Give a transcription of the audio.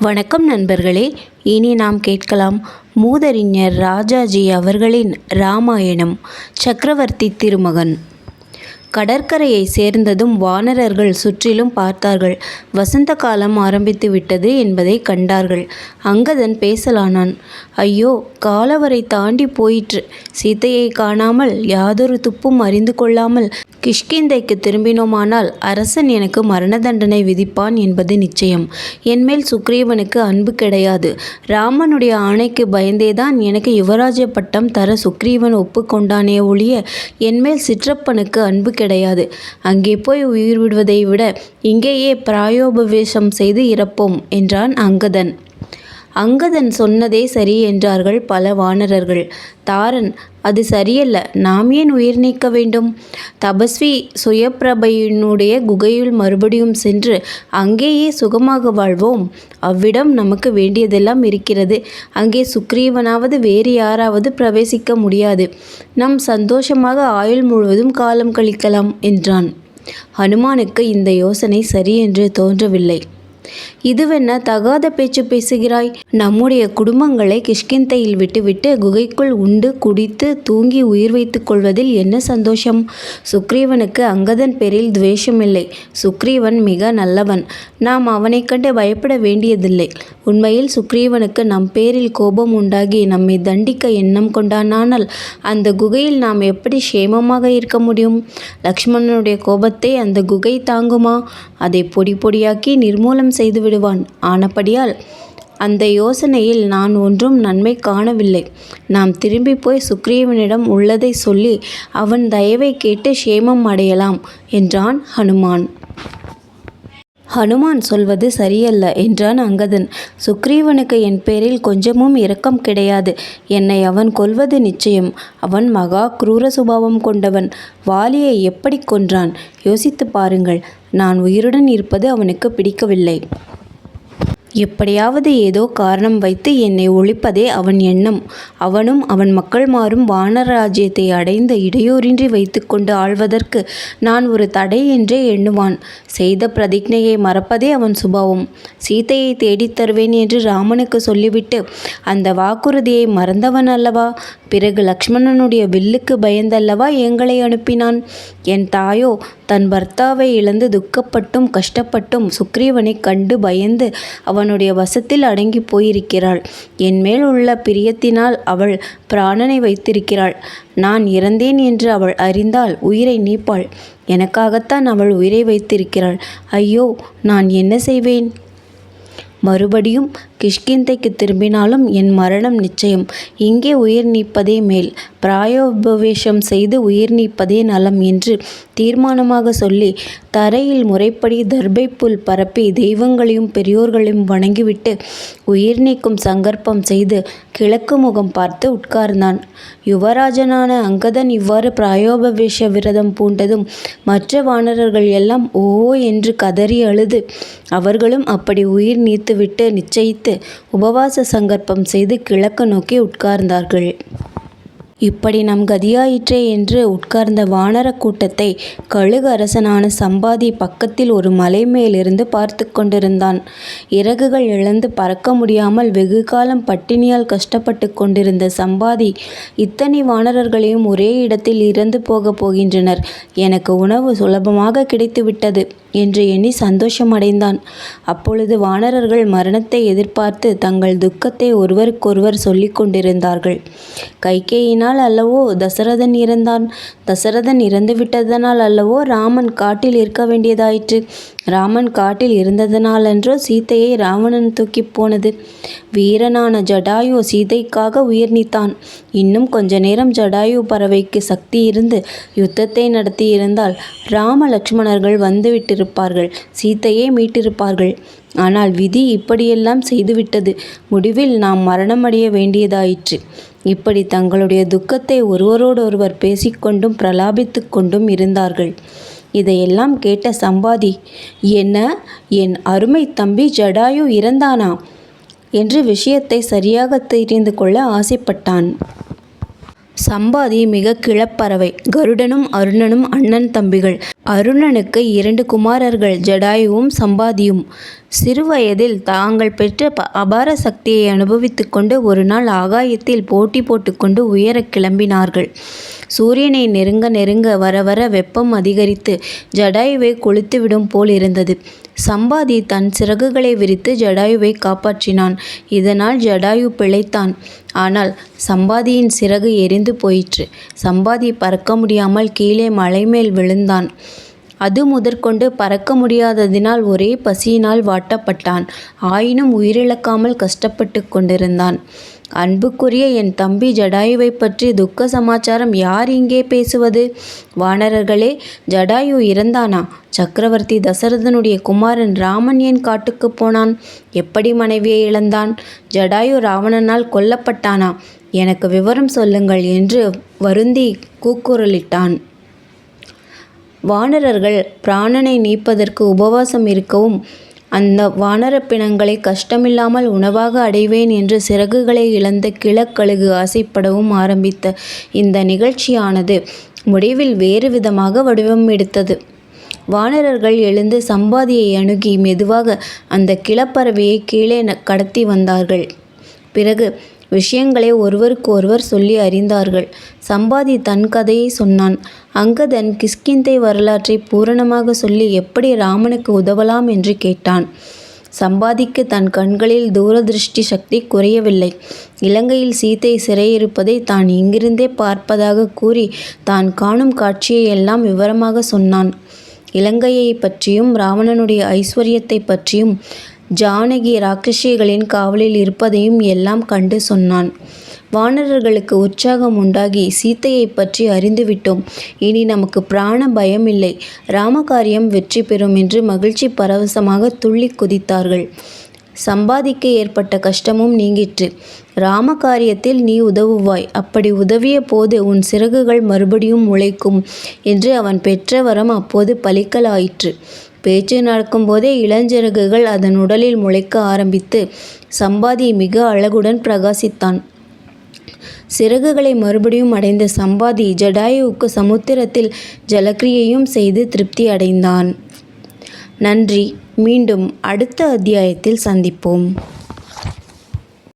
வணக்கம் நண்பர்களே. இனி நாம் கேட்கலாம் மூதறிஞர் ராஜாஜி அவர்களின் இராமாயணம். சக்கரவர்த்தி திருமகன். கடற்கரையை சேர்ந்ததும் வானரர்கள் சுற்றிலும் பார்த்தார்கள். வசந்த காலம் ஆரம்பித்து விட்டது என்பதை கண்டார்கள். அங்கதன் பேசலானான். ஐயோ, காலவரை தாண்டி போயிற்று. சீதையை காணாமல் யாதொரு துப்பும் அறிந்து கொள்ளாமல் கிஷ்கிந்தைக்கு திரும்பினோமானால் அரசன் எனக்கு மரண தண்டனை விதிப்பான் என்பது நிச்சயம். என்மேல் சுக்ரீவனுக்கு அன்பு கிடையாது. ராமனுடைய ஆணைக்கு பயந்தேதான் எனக்கு யுவராஜ்ய பட்டம் தர சுக்ரீவன் ஒப்புக்கொண்டானே ஒழிய என்மேல் சிற்றப்பனுக்கு அன்பு கிடையாது. அங்கே போய் உயிர் விடுவதை விட இங்கேயே பிராயோபவேசம் செய்து இறப்போம் என்றான் அங்கதன். அங்கதன் சொன்னதே சரி என்றார்கள் பல வானரர்கள். தாரன், அது சரியல்ல. நாம் ஏன் உயிர் நீக்க வேண்டும்? தபஸ்வி சுயப்பிரபையினுடைய குகையுள் மறுபடியும் சென்று அங்கேயே சுகமாக வாழ்வோம். அவ்விடம் நமக்கு வேண்டியதெல்லாம் இருக்கிறது. அங்கே சுக்ரீவனாவது வேறு யாராவது பிரவேசிக்க முடியாது. நம் சந்தோஷமாக ஆயுள் முழுவதும் காலம் கழிக்கலாம் என்றான். ஹனுமானுக்கு இந்த யோசனை சரி என்று தோன்றவில்லை. இதுவென்ன தகாத பேச்சு பேசுகிறாய்? நம்முடைய குடும்பங்களை கிஷ்கிந்தையில் விட்டுவிட்டு குகைக்குள் உண்டு குடித்து தூங்கி உயிர் வைத்து கொள்வதில் என்ன சந்தோஷம்? சுக்ரீவனுக்கு அங்கதன் பேரில் துவேஷமில்லை. சுக்ரீவன் மிக நல்லவன். நாம் அவனை கண்டு பயப்பட வேண்டியதில்லை. உண்மையில் சுக்ரீவனுக்கு நம் பேரில் கோபம் உண்டாகி நம்மை தண்டிக்க எண்ணம் கொண்டானால் அந்த குகையில் நாம் எப்படி சேமமாக இருக்க முடியும்? லக்ஷ்மணனுடைய கோபத்தை அந்த குகை தாங்குமா? அதை பொடி பொடியாக்கி நிர்மூலம் செய்து விடுவான். ஆனபடியால் அந்த யோசனையில் நான் ஒன்றும் நன்மை காணவில்லை. நாம் திரும்பி போய் சுக்ரீவனிடம் உள்ளதை சொல்லி அவன் தயவை கேட்டு சேமம் அடையலாம் என்றான் ஹனுமான். ஹனுமான் சொல்வது சரியல்ல என்றான் அங்கதன். சுக்ரீவனுக்கு என் பேரில் கொஞ்சமும் இரக்கம் கிடையாது. என்னை அவன் கொல்வது நிச்சயம். அவன் மகா குரூர சுபாவம் கொண்டவன். வாலியை எப்படி கொன்றான் யோசித்து பாருங்கள். நான் உயிருடன் இருப்பது அவனுக்கு பிடிக்கவில்லை. எப்படியாவது ஏதோ காரணம் வைத்து என்னை ஒழிப்பதே அவன் எண்ணம். அவனும் அவன் மக்கள்மாரும் வானர ராஜ்யத்தை அடைந்து இடையூறின்றி வைத்துக்கொண்டு ஆள்வதற்கு நான் ஒரு தடை என்றே எண்ணுவான். செய்த பிரதிஜையை மறப்பதே அவன் சுபாவம். சீதையை தேடித் தருவேன் என்று ராமனுக்கு சொல்லிவிட்டு அந்த வாக்குறுதியை மறந்தவன் அல்லவா? பிறகு லக்ஷ்மணனுடைய வில்லுக்கு பயந்தல்லவா எங்களை அனுப்பினான். என் தாயோ தன் பர்த்தாவை இழந்து துக்கப்பட்டும் கஷ்டப்பட்டும் சுக்ரீவனை கண்டு பயந்து அவனுடைய வசத்தில் அடங்கி போயிருக்கிறாள். என் மேல் உள்ள பிரியத்தினால் அவள் பிராணனை வைத்திருக்கிறாள். நான் இறந்தேன் என்று அவள் அறிந்தால் உயிரை நீப்பாள். எனக்காகத்தான் அவள் உயிரை வைத்திருக்கிறாள். ஐயோ, நான் என்ன செய்வேன்? மறுபடியும் கிஷ்கிந்தைக்கு திரும்பினாலும் என் மரணம் நிச்சயம். இங்கே உயிர் நீப்பதே மேல். பிராயோபவேஷம் செய்து உயிர் நீப்பதே நலம் என்று தீர்மானமாக சொல்லி தரையில் முறைப்படி தர்பை புல் பரப்பி தெய்வங்களையும் பெரியோர்களையும் வணங்கிவிட்டு உயிர் நீக்கும் சங்கற்பம் செய்து கிழக்கு முகம் பார்த்து உட்கார்ந்தான். யுவராஜனான அங்கதன் இவ்வாறு பிராயோபவேஷ விரதம் பூண்டதும் மற்ற வானரர்கள் எல்லாம் ஓ என்று கதறி அழுது அவர்களும் அப்படி உயிர் நீத்துவிட்டு நிச்சயித்து உபவாச சங்கற்பம் செய்து கிழக்கு நோக்கி உட்கார்ந்தார்கள். இப்படி நம் கதியாயிற்றே என்று உட்கார்ந்த வானர கூட்டத்தை கழுகு அரசனான சம்பாதி பக்கத்தில் ஒரு மலை மேலிருந்து பார்த்து கொண்டிருந்தான். இறகுகள் இழந்து பறக்க முடியாமல் வெகு காலம் பட்டினியால் கஷ்டப்பட்டு கொண்டிருந்த சம்பாதி இத்தனை வானரர்களையும் ஒரே இடத்தில் இறந்து போகப் போகின்றனர், எனக்கு உணவு சுலபமாக கிடைத்துவிட்டது என்று எண்ணி சந்தோஷமடைந்தான். அப்பொழுது வானரர்கள் மரணத்தை எதிர்பார்த்து தங்கள் துக்கத்தை ஒருவருக்கொருவர் சொல்லி கொண்டிருந்தார்கள். கைகேயினால் அல்லவோ தசரதன் இறந்தான். தசரதன் இறந்துவிட்டதனால் அல்லவோ ராமன் காட்டில் இருக்க வேண்டியதாயிற்று. ராமன் காட்டில் இருந்ததனாலன்றோ சீதையை ராவணன் தூக்கி போனது. வீரனான ஜடாயு சீதைக்காக உயிர் நீத்தான். இன்னும் கொஞ்ச நேரம் ஜடாயு பறவைக்கு சக்தி இருந்து யுத்தத்தை நடத்தியிருந்தால் ராம லக்ஷ்மணர்கள் வந்துவிட்டிருப்பார்கள், சீதையை மீட்டிருப்பார்கள். ஆனால் விதி இப்படியெல்லாம் செய்துவிட்டது. முடிவில் நாம் மரணமடைய வேண்டியதாயிற்று. இப்படி தங்களுடைய துக்கத்தை ஒருவரோடொருவர் பேசிக்கொண்டும் பிரலாபித்து கொண்டும் இருந்தார்கள். இதையெல்லாம் கேட்ட சம்பாதி, என்ன, என் அருமை தம்பி ஜடாயு இறந்தானா என்று விஷயத்தை சரியாக தெரிந்து கொள்ள ஆசைப்பட்டான். சம்பாதி மிக கிளப்பறவை. கருடனும் அருணனும் அண்ணன் தம்பிகள். அருணனுக்கு 2 குமாரர்கள் ஜடாயுவும் சம்பாதியும். சிறுவயதில் தாங்கள் பெற்ற அபார சக்தியை அனுபவித்துக் கொண்டு ஒரு நாள் ஆகாயத்தில் போட்டி போட்டுக்கொண்டு உயரக் கிளம்பினார்கள். சூரியனை நெருங்க நெருங்க வர வர வெப்பம் அதிகரித்து ஜடாயுவை கொளுத்துவிடும் போல் இருந்தது. சம்பாதி தன் சிறகுகளை விரித்து ஜடாயுவை காப்பாற்றினான். இதனால் ஜடாயு பிழைத்தான். ஆனால் சம்பாதியின் சிறகு எரிந்து போயிற்று. சம்பாதி பறக்க முடியாமல் கீழே மலைமேல் விழுந்தான். அது முதற்கொண்டு பறக்க முடியாததினால் ஒரே பசியினால் வாட்டப்பட்டான். ஆயினும் உயிரிழக்காமல் கஷ்டப்பட்டு கொண்டிருந்தான். அன்புக்குரிய என் தம்பி ஜடாயுவை பற்றி துக்க சமாச்சாரம் யார் இங்கே பேசுவது? வானரர்களே, ஜடாயு இறந்தானா? சக்கரவர்த்தி தசரதனுடைய குமாரன் ராமன் ஏன் காட்டுக்கு போனான்? எப்படி மனைவியை இழந்தான்? ஜடாயு ராவணனால் கொல்லப்பட்டானா? எனக்கு விவரம் சொல்லுங்கள் என்று வருந்தி கூக்குரலிட்டான். வானரர்கள் பிராணனை நீப்பதற்கு உபவாசம் இருக்கவும் அந்த வானரப் பிணங்களை கஷ்டமில்லாமல் உணவாக அடைவேன் என்று சிறகுகளை இழந்த கிழக்கழுகு ஆசைப்படவும் ஆரம்பித்த இந்த நிகழ்ச்சியானது முடிவில் வேறு விதமாக வடிவம் எடுத்தது. வானரர்கள் எழுந்து சம்பாதியை அணுகி மெதுவாக அந்த கிளப்பறவையை கீழே கடத்தி வந்தார்கள். பிறகு விஷயங்களை ஒருவருக்கு ஒருவர் சொல்லி அறிந்தார்கள். சம்பாதி தன் கதையை சொன்னான். அங்கதன் கிஷ்கிந்தை வரலாற்றை பூரணமாக சொல்லி எப்படி ராமனுக்கு உதவலாம் என்று கேட்டான். சம்பாதிக்கு தன் கண்களில் தூரதிருஷ்டி சக்தி குறையவில்லை. இலங்கையில் சீதை சிறையிருப்பதை தான் இங்கிருந்தே பார்ப்பதாக கூறி தான் காணும் காட்சியை எல்லாம் விவரமாக சொன்னான். இலங்கையை பற்றியும் ராவணனுடைய ஐஸ்வர்யத்தை பற்றியும் ஜானகி ராட்சசிகளின் காவலில் இருப்பதையும் எல்லாம் கண்டு சொன்னான். வானரர்களுக்கு உற்சாகம் உண்டாகி சீத்தையை பற்றி அறிந்துவிட்டோம், இனி நமக்கு பிராண பயம் இல்லை, ராமகாரியம் வெற்றி பெறும் என்று மகிழ்ச்சி பரவசமாக துள்ளி குதித்தார்கள். சம்பாதிக்கு ஏற்பட்ட கஷ்டமும் நீங்கிற்று. ராமகாரியத்தில் நீ உதவுவாய், அப்படி உதவிய போது உன் சிறகுகள் மறுபடியும் முளைக்கும் என்று அவன் பெற்ற வரம் அப்போது பலிக்கலாயிற்று. பேச்சு நடக்கும்போதே இளஞ்சிறகுகள் அதன் உடலில் முளைக்க ஆரம்பித்து சம்பாதி மிக அழகுடன் பிரகாசித்தான். சிறகுகளை மறுபடியும் அடைந்த சம்பாதி ஜடாயுவுக்கு சமுத்திரத்தில் ஜலக்கிரியையும் செய்து திருப்தி அடைந்தான். நன்றி. மீண்டும் அடுத்த அத்தியாயத்தில் சந்திப்போம்.